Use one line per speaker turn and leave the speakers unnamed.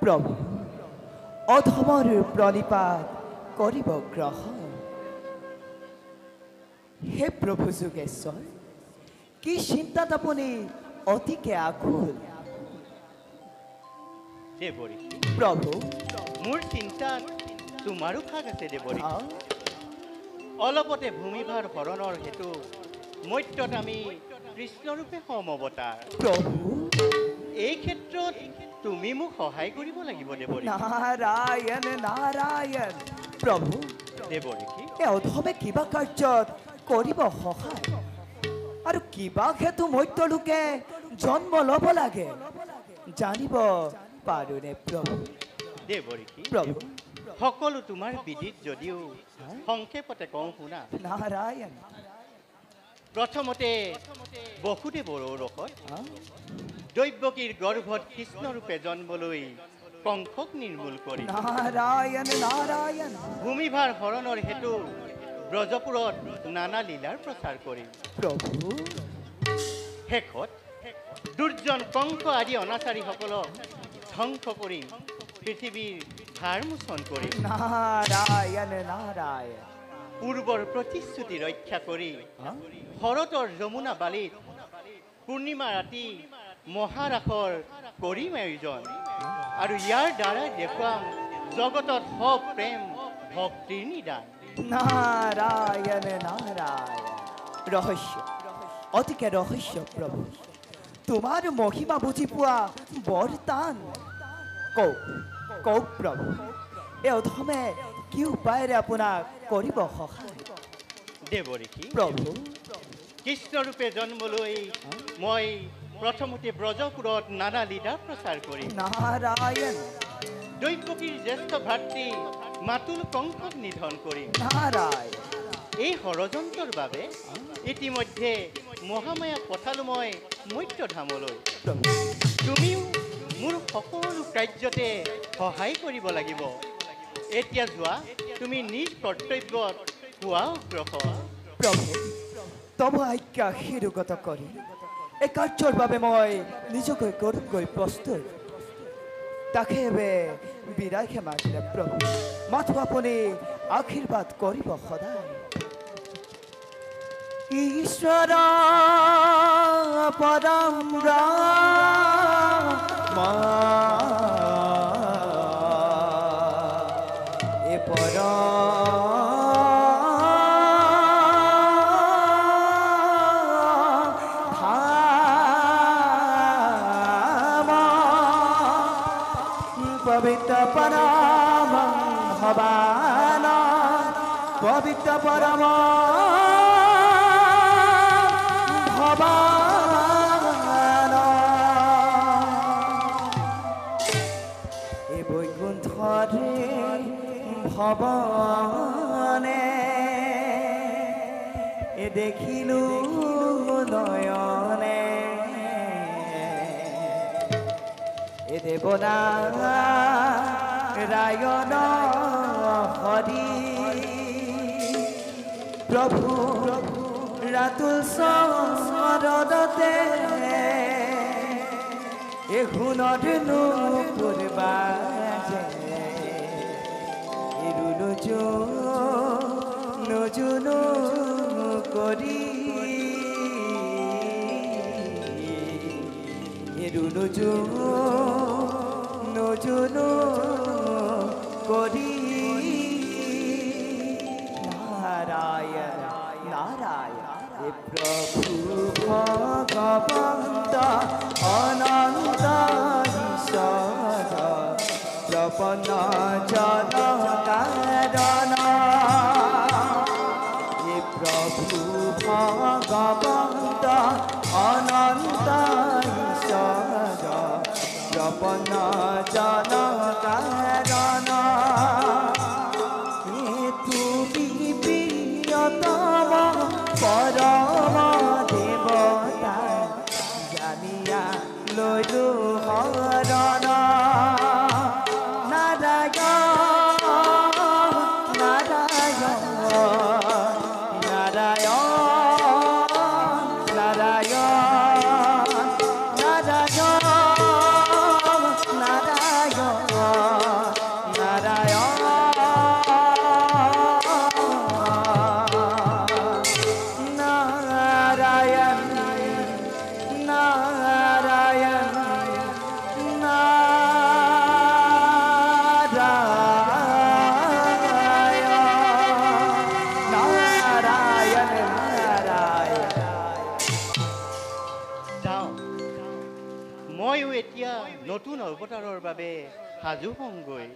प्रभु अधमर प्रणिपात करिब ग्रहण हे प्रभु जोगेश्वर कि चिंतात आपुनी अतिके आकुल प्रभु
मोर चिंता तुमारो भाग आछे देवरी अलपते भूमिभार हरणर हेतु मर्त्यत आमी कृष्ण रूपे समअवतार
प्रभु
এই ক্ষেত্ৰত তুমি মোক সহায় কৰিব লাগিব দেৱৰী
নাৰায়ণ নাৰায়ণ প্ৰভু
দেৱৰী কি
এ অধমে কিবা কাৰ্যত কৰিব সহায় আৰু কিবা হেতু মৰ্ত্য লোকে জন্ম ল'ব লাগে জানিব পাৰোনে প্ৰভু
দেৱৰী কি
প্ৰভু
সকলো তোমাৰ বিদিত যদিও সংক্ষেপতে কওঁ শুনা
নাৰায়ণ
প্ৰথমতে বসুদেৱৰ ঔৰসত দৈব্যকীৰ গৰ্ভত কৃষ্ণ ৰূপে জন্মলৈ কংসক নিৰ্মূল কৰি
নাৰায়ণ নাৰায়ণ
ভূমিভাৰ হৰণৰ হেতু ব্ৰজপুৰত নানা লীলাৰ প্ৰচাৰ কৰি
প্ৰভু
শেষত দুৰ্জন কংস আদি অনাচাৰীসকলক ধ্বংস কৰি পৃথিৱীৰ ভাৰ মোচন কৰি
নাৰায়ণ নাৰায়ণ
পূৰ্বৰ প্ৰতিশ্ৰুতি ৰক্ষা কৰি শৰতৰ যমুনা বালিত পূৰ্ণিমা ৰাতি মহাৰাসৰ কৰিম আয়োজন আৰু ইয়াৰ দ্বাৰা দেখুৱাম জগতত সব প্ৰেম ভক্তিৰ নিদান
নাৰায়ণ নাৰায়ণ ৰহস্য অতিকে ৰহস্য প্ৰভু তোমাৰ মহিমা বুজি পোৱা বৰ টান কওক প্ৰভু এই অধমে কি উপায়েৰে আপোনাক কৰিব সহায়
দেৱৰী কি
প্ৰভু
কৃষ্ণ ৰূপে জন্ম লৈ মই প্ৰথমতে ব্ৰজপুৰত নানা লীলা প্ৰচাৰ কৰি
নাৰায়ণ
দৈব্যকীৰ জ্যেষ্ঠ ভাতৃ মাতুল কংসক নিধন কৰি
নাৰায়ণ
এই ষড়যন্ত্ৰৰ বাবে ইতিমধ্যে মহামায়া পঠালো মই মৰ্ত্যধামলৈ তুমিও মোৰ সকলো কাৰ্যতে সহায় কৰিব লাগিব এতিয়া যোৱা তুমি নিজ কৰ্তব্যত হোৱা অগ্ৰসৰ
প্ৰভু তব আজ্ঞা শিৰোগত কৰি এই কাৰ্যৰ বাবে মই নিজকে গৈ প্ৰস্তুত তাকে বিৰাগে মাতিলে প্ৰভু মাথো আপুনি আশীৰ্বাদ কৰিব সদায় ঈশ্বৰ পৰম এ পৰম। পবিত্ৰ পৰম ভৱান পবিত্ৰ পৰম ভৱান এই বৈকুণ্ঠৰে ভৱনে এ দেখিলো নয়নে এ দেৱনা ৰায়ন হৰি প্ৰভু ৰাতুল চৰদতে এ শুনত নুপুৰবাজে এৰুলো নজুনো কৰি এৰুলো নজুনো কৰি নারায়ণ নারায়ণ এ প্রভু ভগবন্ত অনন্ত ঈশ্বর প্রপন্ন জন কারণ এ প্রভু ভগবন্ত অনন্ত ঈশ্বর প্রপন্ন জন কারণ পরম দেবতা জানিয়া লইলু হরণ নারায়ণ নারায়ণ নারায়ণ নারায়ণ নারায়ণ নারায়ণ নারায়ণ
ময়ো এতিয়া নতুন অৱতাৰৰ বাবে সাজু হওঁগৈ।